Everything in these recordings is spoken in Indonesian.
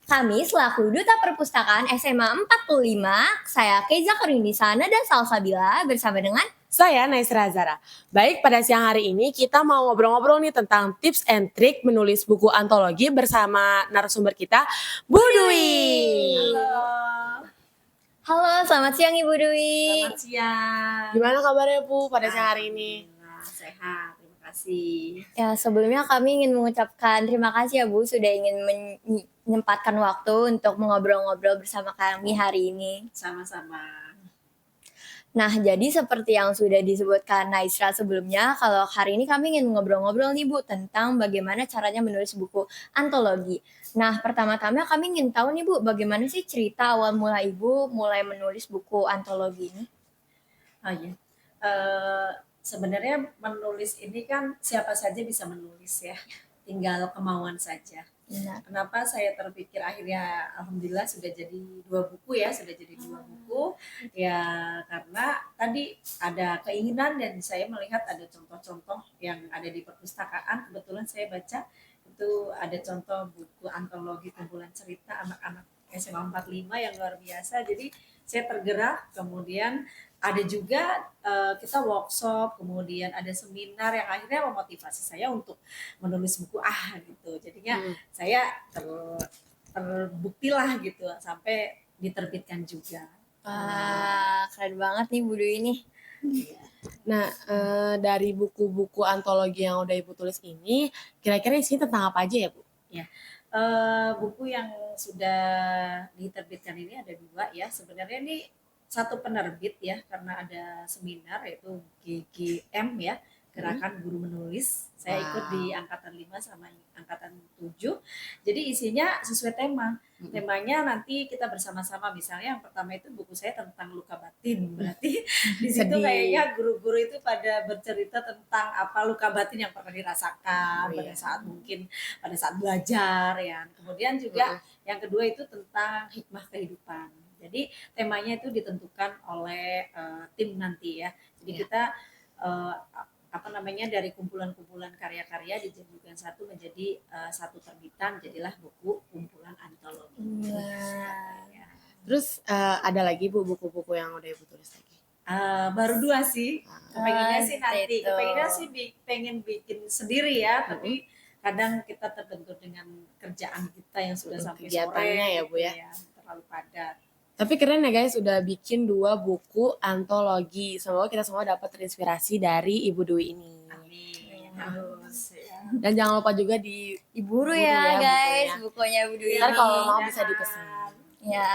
Kami selaku Duta Perpustakaan SMA 45, saya Keiza Karindisana dan Salsabila bersama dengan Saya Naisra Zara. Baik, pada siang hari ini kita mau ngobrol-ngobrol nih tentang tips and trick menulis buku antologi bersama narasumber kita, Bu Dwi. Halo, Halo, selamat siang Ibu Dwi. selamat siang. Gimana kabarnya Bu pada siang hari ini? Alhamdulillah, sehat, terima kasih. Ya, sebelumnya kami ingin mengucapkan terima kasih ya Bu sudah ingin menyempatkan waktu untuk mengobrol-ngobrol bersama kami hari ini. Sama-sama. Nah, jadi seperti yang sudah disebutkan Naisra sebelumnya, kalau hari ini kami ingin ngobrol-ngobrol nih Bu tentang bagaimana caranya menulis buku antologi. Nah, pertama-tama kami ingin tahu nih Bu, bagaimana sih cerita awal mula Ibu mulai menulis buku antologi ini? Oh iya, eh, sebenarnya menulis ini kan siapa saja bisa menulis ya, tinggal kemauan saja. Benar. Kenapa saya terpikir akhirnya alhamdulillah sudah jadi 2 buku ya, sudah jadi 2 buku ya karena tadi ada keinginan dan saya melihat ada contoh-contoh yang ada di perpustakaan. Kebetulan saya baca itu ada contoh buku antologi kumpulan cerita anak-anak SMA 45 yang luar biasa. Jadi saya tergerak, kemudian ada juga kita workshop, kemudian ada seminar yang akhirnya memotivasi saya untuk menulis buku gitu. Jadinya saya terbuktilah gitu sampai diterbitkan juga. Wah, keren banget nih Bu Dwi ini. Nah, dari buku-buku antologi yang udah Ibu tulis ini, kira-kira isinya tentang apa aja ya Bu? Buku yang sudah diterbitkan ini ada 2 ya. Sebenarnya ini satu penerbit ya karena ada seminar yaitu GGM ya, Gerakan Guru Menulis. Saya ikut di angkatan 5 sama angkatan 7. Jadi isinya sesuai tema. Temanya nanti kita bersama-sama, misalnya yang pertama itu buku saya tentang luka batin. Berarti di situ Sedih. kayaknya guru-guru itu pada bercerita tentang apa luka batin yang pernah dirasakan pada saat pada saat belajar ya. Kemudian juga yang kedua itu tentang hikmah kehidupan. Jadi temanya itu ditentukan oleh tim nanti ya. Jadi kita dari kumpulan-kumpulan karya-karya dijadikan satu menjadi satu terbitan, jadilah buku kumpulan antologi. Ya. Terus ada lagi Bu buku-buku yang udah Ibu tulis lagi? Baru 2 sih. Kepengennya sih nanti, gitu. kepengennya sih pengen bikin sendiri ya, tapi kadang kita terbentur dengan kerjaan kita yang sudah sampai sore Kegiatannya ya, Bu, ya? terlalu padat. Tapi keren ya guys, udah bikin 2 buku antologi. Semoga kita semua dapat terinspirasi dari Ibu Dwi ini. Amin. Harus ya. Dan jangan lupa juga di Diburu Buru ya ya guys bukunya. bukunya Bu Dwi Ntar ini. kalau mau bisa dipesan. Ya.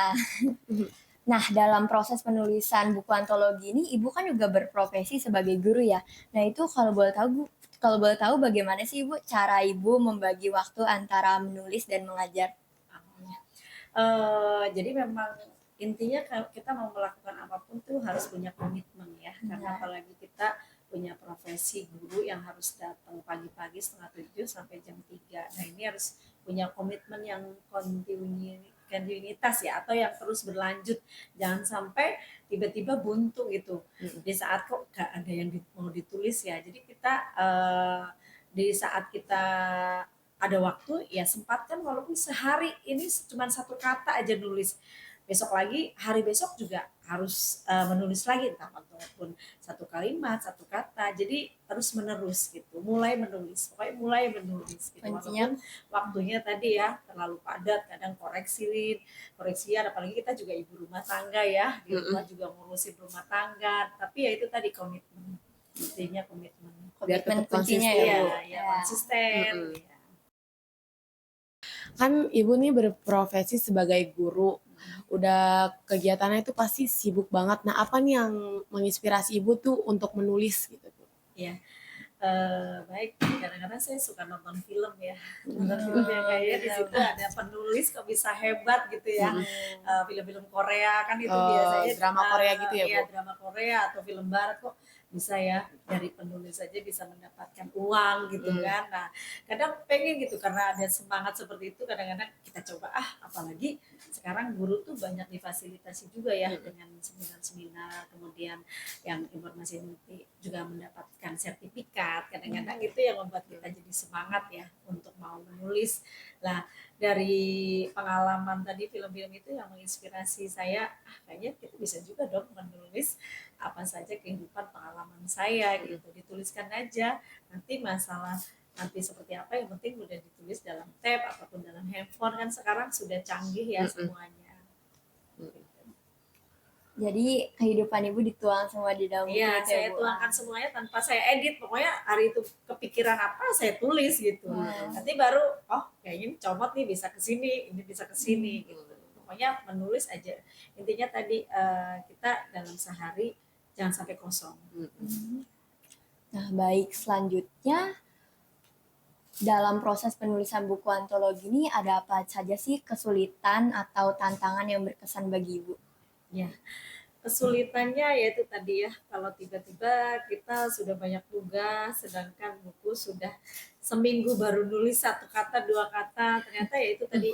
Nah, dalam proses penulisan buku antologi ini, Ibu kan juga berprofesi sebagai guru ya. Nah, itu kalau boleh tahu bagaimana sih Ibu cara Ibu membagi waktu antara menulis dan mengajar? Jadi memang intinya kalau kita mau melakukan apapun tuh harus punya komitmen ya. Karena apalagi kita punya profesi guru yang harus datang pagi-pagi 6:30 sampai jam 3. Nah, ini harus punya komitmen yang kontinuitas ya, atau yang terus berlanjut. Jangan sampai tiba-tiba buntu gitu. Di saat kok gak ada yang mau ditulis ya. Jadi kita di saat kita ada waktu ya sempatkan walaupun sehari ini cuma 1 kata aja nulis. Besok lagi, hari besok juga harus menulis lagi entah ataupun 1 kalimat, 1 kata. Jadi terus menerus gitu. Mulai menulis, pokoknya mulai menulis gitu. Kuncinya. Walaupun waktunya tadi ya terlalu padat, kadang koreksian apalagi kita juga ibu rumah tangga ya. Di rumah juga ngurusin rumah tangga. Tapi ya itu tadi komitmen. Intinya komitmen. Biar tetap kuncinya konsisten. ya, Bu. Ya, konsisten. Ya. Kan Ibu nih berprofesi sebagai guru. Udah kegiatannya itu pasti sibuk banget. Nah, apa nih yang menginspirasi Ibu tuh untuk menulis gitu Bu? Ya, baik. Kadang-kadang saya suka nonton film ya. Nonton film yang kayaknya di situ ada penulis kok bisa hebat gitu ya. Film-film Korea kan itu biasanya Drama Korea gitu ya, Iya, Bu? drama Korea atau film barat kok bisa ya dari penulis saja bisa mendapatkan uang gitu kan. Nah, kadang pengen gitu karena ada semangat seperti itu kadang-kadang kita coba apalagi sekarang guru tuh banyak difasilitasi juga ya dengan seminar-seminar kemudian yang informasi nanti juga mendapatkan sertifikat. Kadang-kadang itu yang membuat kita jadi semangat ya untuk mau menulis. Lah, dari pengalaman tadi film-film itu yang menginspirasi saya, kayaknya kita bisa juga dong menulis apa saja kehidupan pengalaman saya gitu, dituliskan aja. Nanti masalah nanti seperti apa yang penting udah ditulis dalam tab ataupun dalam handphone kan sekarang sudah canggih ya semuanya. Jadi kehidupan Ibu dituang semua di dalam buku Iya, itu ya, saya Bu? tuangkan semuanya tanpa saya edit. Pokoknya hari itu kepikiran apa saya tulis gitu. Wow. Nanti baru kayaknya ini comot nih bisa ke sini, ini bisa ke sini gitu. Pokoknya menulis aja. Intinya tadi kita dalam sehari jangan sampai kosong. Nah, baik. Selanjutnya, dalam proses penulisan buku antologi ini ada apa saja sih kesulitan atau tantangan yang berkesan bagi Ibu? Ya, kesulitannya yaitu tadi ya, kalau tiba-tiba kita sudah banyak tugas, sedangkan buku sudah seminggu baru nulis satu kata, dua kata, ternyata ya itu tadi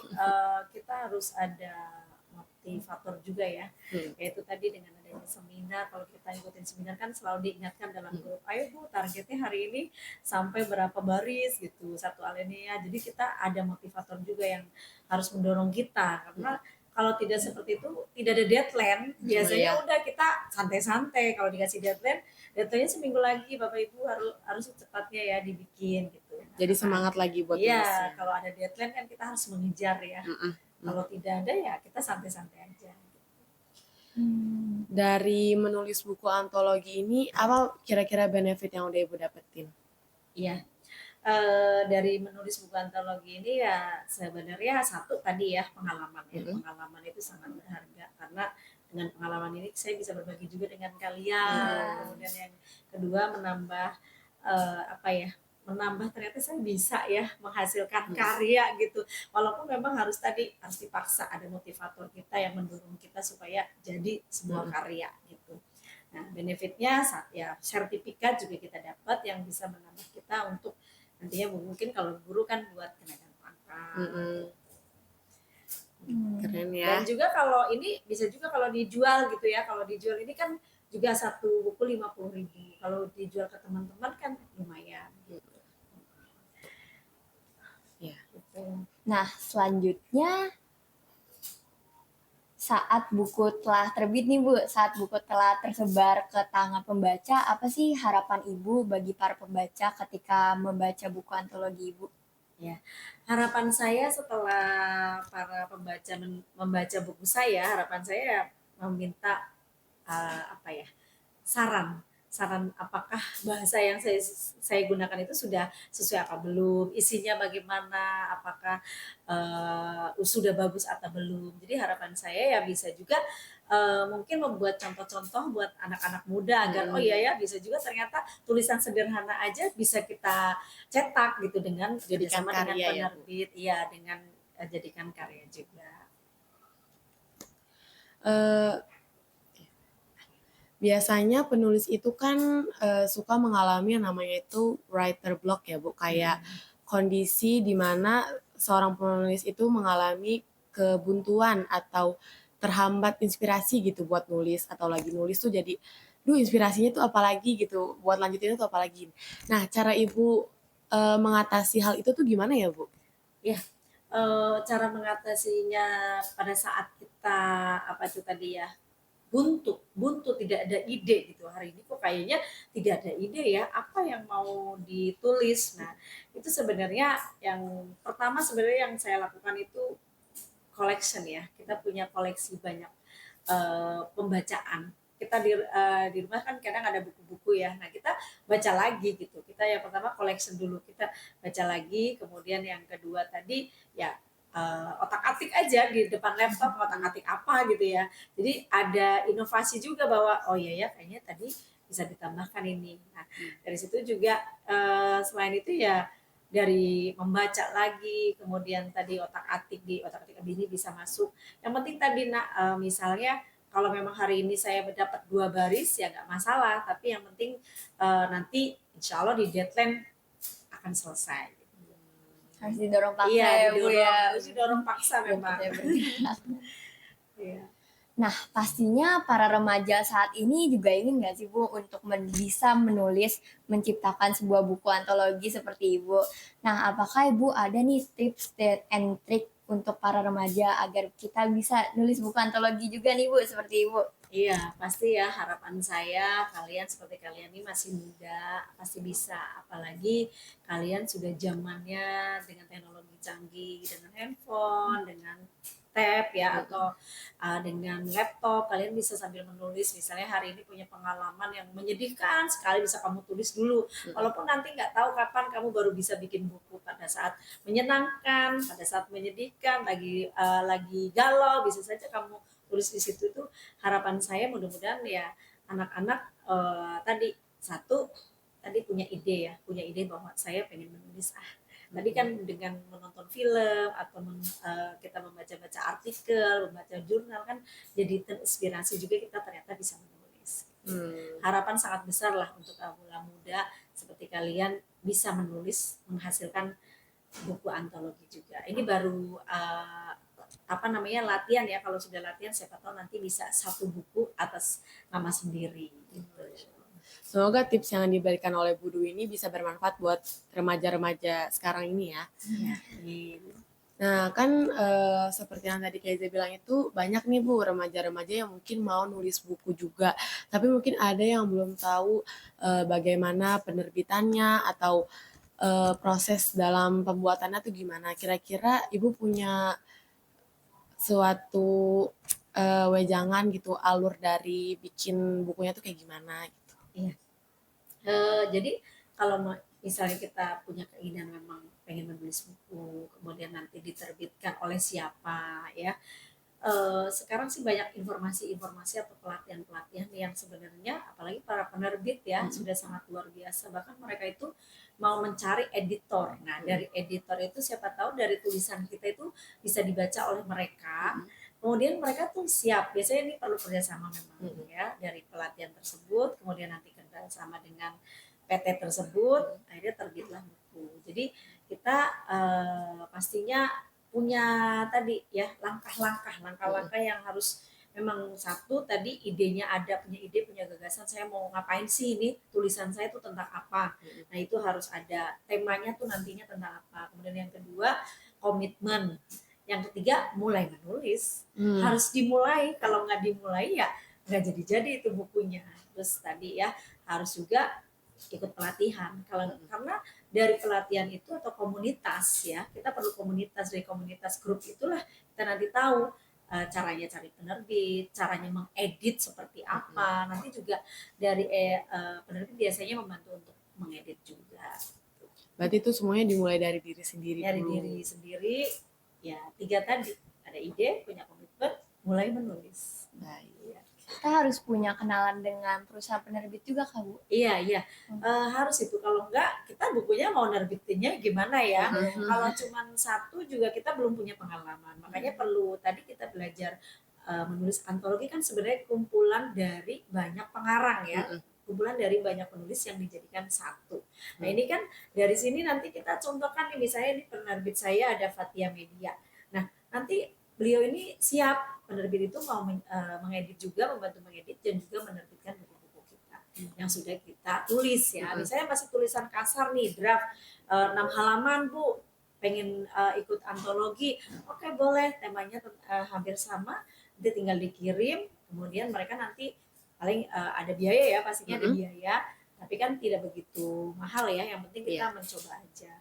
kita harus ada motivator juga ya, yaitu tadi dengan adanya seminar, kalau kita ikutin seminar kan selalu diingatkan dalam grup, ayo Bu targetnya hari ini sampai berapa baris gitu, satu alinea, jadi kita ada motivator juga yang harus mendorong kita, karena kalau tidak seperti itu, tidak ada deadline, biasanya udah kita santai-santai. Kalau dikasih deadline, deadline-nya seminggu lagi, Bapak Ibu harus secepatnya ya dibikin gitu. Jadi semangat lagi buat Iya, nulisnya. kalau ada deadline kan kita harus mengejar ya. Kalau tidak ada ya kita santai-santai aja. Dari menulis buku antologi ini, apa kira-kira benefit yang udah Ibu dapetin? Iya, dari menulis buku antologi ini ya sebenarnya satu tadi ya pengalaman ya. Pengalaman itu sangat berharga karena dengan pengalaman ini saya bisa berbagi juga dengan kalian. Kemudian yang kedua menambah menambah ternyata saya bisa ya menghasilkan karya gitu. Walaupun memang harus dipaksa ada motivator kita yang mendorong kita supaya jadi sebuah karya gitu. Nah, benefitnya ya sertifikat juga kita dapat yang bisa menambah kita untuk nantinya mungkin kalau guru kan buat kenaikan pangkat. Keren ya. Dan juga kalau ini bisa juga kalau dijual gitu ya. Kalau dijual ini kan juga satu buku 50.000. Kalau dijual ke teman-teman kan lumayan gitu. Ya. Gitu. Nah, selanjutnya saat buku telah terbit nih Bu, saat buku telah tersebar ke tangan pembaca, apa sih harapan Ibu bagi para pembaca ketika membaca buku antologi Ibu? Ya, harapan saya setelah para pembaca membaca buku saya, harapan saya meminta saran apakah bahasa yang saya gunakan itu sudah sesuai apa belum, isinya bagaimana, apakah sudah bagus atau belum. Jadi harapan saya ya bisa juga mungkin membuat contoh-contoh buat anak-anak muda agar oh iya ya bisa juga ternyata tulisan sederhana aja bisa kita cetak gitu dengan Jadikan kerjasama dengan karya ya, Bu. penerbit, iya dengan jadikan karya juga. Biasanya penulis itu kan suka mengalami yang namanya itu writer block ya Bu, kayak kondisi di mana seorang penulis itu mengalami kebuntuan atau terhambat inspirasi gitu buat nulis atau lagi nulis tuh jadi inspirasinya tuh apalagi gitu, buat lanjutin itu apalagi. Nah, cara Ibu mengatasi hal itu tuh gimana ya Bu? Ya, cara mengatasinya pada saat kita apa itu tadi ya buntu tidak ada ide gitu hari ini kok kayaknya tidak ada ide ya apa yang mau ditulis. Nah itu sebenarnya yang pertama sebenarnya yang saya lakukan itu collection ya, kita punya koleksi banyak pembacaan. Kita di rumah kan kadang ada buku-buku ya. Nah, kita baca lagi gitu. Kita yang pertama collection dulu, kita baca lagi, kemudian yang kedua tadi ya otak-atik aja di depan laptop, otak-atik apa gitu ya. Jadi ada inovasi juga bahwa oh iya ya kayaknya tadi bisa ditambahkan ini. Nah, dari situ juga selain itu ya dari membaca lagi, kemudian tadi otak-atik ini bisa masuk. Yang penting tadi misalnya kalau memang hari ini saya mendapat 2 baris ya nggak masalah, tapi yang penting nanti insya Allah di deadline akan selesai. Harus didorong paksa Iya, ya Bu didorong, ya. harus didorong paksa memang. Berarti bergerak. Iya. Nah, pastinya para remaja saat ini juga ingin nggak sih Bu untuk bisa menulis, menciptakan sebuah buku antologi seperti Ibu. Nah, apakah Ibu ada nih tips and trick untuk para remaja agar kita bisa nulis buku antologi juga nih Bu seperti Ibu? Iya, pasti ya harapan saya kalian seperti kalian ini masih muda, pasti bisa. Apalagi kalian sudah zamannya dengan teknologi canggih, dengan handphone, dengan tab ya atau dengan laptop, kalian bisa sambil menulis. Misalnya hari ini punya pengalaman yang menyedihkan sekali, bisa kamu tulis dulu. Walaupun nanti nggak tahu kapan kamu baru bisa bikin buku, pada saat menyenangkan, pada saat menyedihkan, lagi galau, bisa saja kamu tulis di situ. Itu harapan saya, mudah-mudahan ya anak-anak tadi punya ide bahwa saya pengen menulis tadi kan dengan menonton film atau kita membaca-baca artikel, membaca jurnal kan jadi terinspirasi juga, kita ternyata bisa menulis. Harapan sangat besar lah untuk aula muda seperti kalian bisa menulis, menghasilkan buku antologi juga. Ini baru latihan ya. Kalau sudah latihan siapa tahu nanti bisa 1 buku atas nama sendiri gitu. Semoga tips yang diberikan oleh Bu Dwi ini bisa bermanfaat buat remaja-remaja sekarang ini ya. Nah kan seperti yang tadi Keiza bilang itu banyak nih Bu remaja-remaja yang mungkin mau nulis buku juga, tapi mungkin ada yang belum tahu bagaimana penerbitannya atau proses dalam pembuatannya tuh gimana. Kira-kira Ibu punya suatu wejangan gitu, alur dari bikin bukunya tuh kayak gimana gitu? Iya. Jadi kalau misalnya kita punya keinginan memang pengen menulis buku, kemudian nanti diterbitkan oleh siapa ya. Sekarang sih banyak informasi-informasi atau pelatihan-pelatihan yang sebenarnya apalagi para penerbit ya sudah sangat luar biasa. Bahkan mereka itu mau mencari editor. Nah, dari editor itu siapa tahu dari tulisan kita itu bisa dibaca oleh mereka. Kemudian mereka tuh siap, biasanya ini perlu kerjasama memang ya, dari pelatihan tersebut, kemudian nanti kerjasama dengan PT tersebut, akhirnya terbitlah buku. Jadi kita pastinya punya tadi ya langkah-langkah yang harus memang satu tadi idenya ada, punya ide, punya gagasan, saya mau ngapain sih ini, tulisan saya tuh tentang apa. Nah itu harus ada temanya tuh nantinya tentang apa. Kemudian yang kedua komitmen. Yang ketiga mulai menulis, harus dimulai, kalau nggak dimulai ya nggak jadi-jadi itu bukunya. Terus tadi ya harus juga ikut pelatihan, karena dari pelatihan itu atau komunitas ya, kita perlu komunitas, dari komunitas grup itulah kita nanti tahu caranya cari penerbit, caranya mengedit seperti apa. Nanti juga dari penerbit biasanya membantu untuk mengedit juga. Berarti itu semuanya dimulai dari diri sendiri Dari dulu. diri sendiri. Ya 3 tadi, ada ide, punya komitmen, mulai menulis. Baik. Kita harus punya kenalan dengan perusahaan penerbit juga Kak Bu? Iya. Harus itu, kalau enggak kita bukunya mau nerbitinnya gimana ya. Kalau cuma 1 juga kita belum punya pengalaman. Makanya perlu tadi kita belajar menulis antologi kan sebenarnya kumpulan dari banyak pengarang ya. Kumpulan dari banyak penulis yang dijadikan 1. Nah ini kan dari sini nanti kita contohkan nih, misalnya ini penerbit saya ada Fathia Media. Nah nanti beliau ini siap, penerbit itu mau mengedit juga, membantu mengedit dan juga menerbitkan buku-buku kita yang sudah kita tulis ya. Misalnya masih tulisan kasar nih, draft 6 halaman Bu, pengen ikut antologi, oke boleh, temanya hampir sama, nanti tinggal dikirim, kemudian mereka nanti paling ada biaya ya, pastinya ada biaya, tapi kan tidak begitu mahal ya, yang penting kita mencoba aja.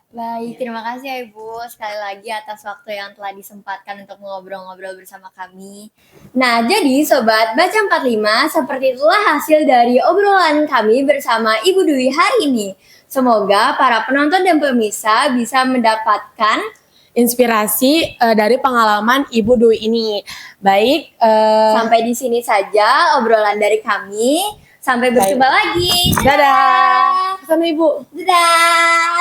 Baik, terima kasih ya Ibu sekali lagi atas waktu yang telah disempatkan untuk ngobrol-ngobrol bersama kami. Nah, jadi Sobat Baca 45, seperti itulah hasil dari obrolan kami bersama Ibu Dwi hari ini. Semoga para penonton dan pemirsa bisa mendapatkan inspirasi dari pengalaman Ibu Dwi ini. Baik, sampai di sini saja obrolan dari kami. Sampai berjumpa lagi. Dadah. Sama Ibu. Dadah.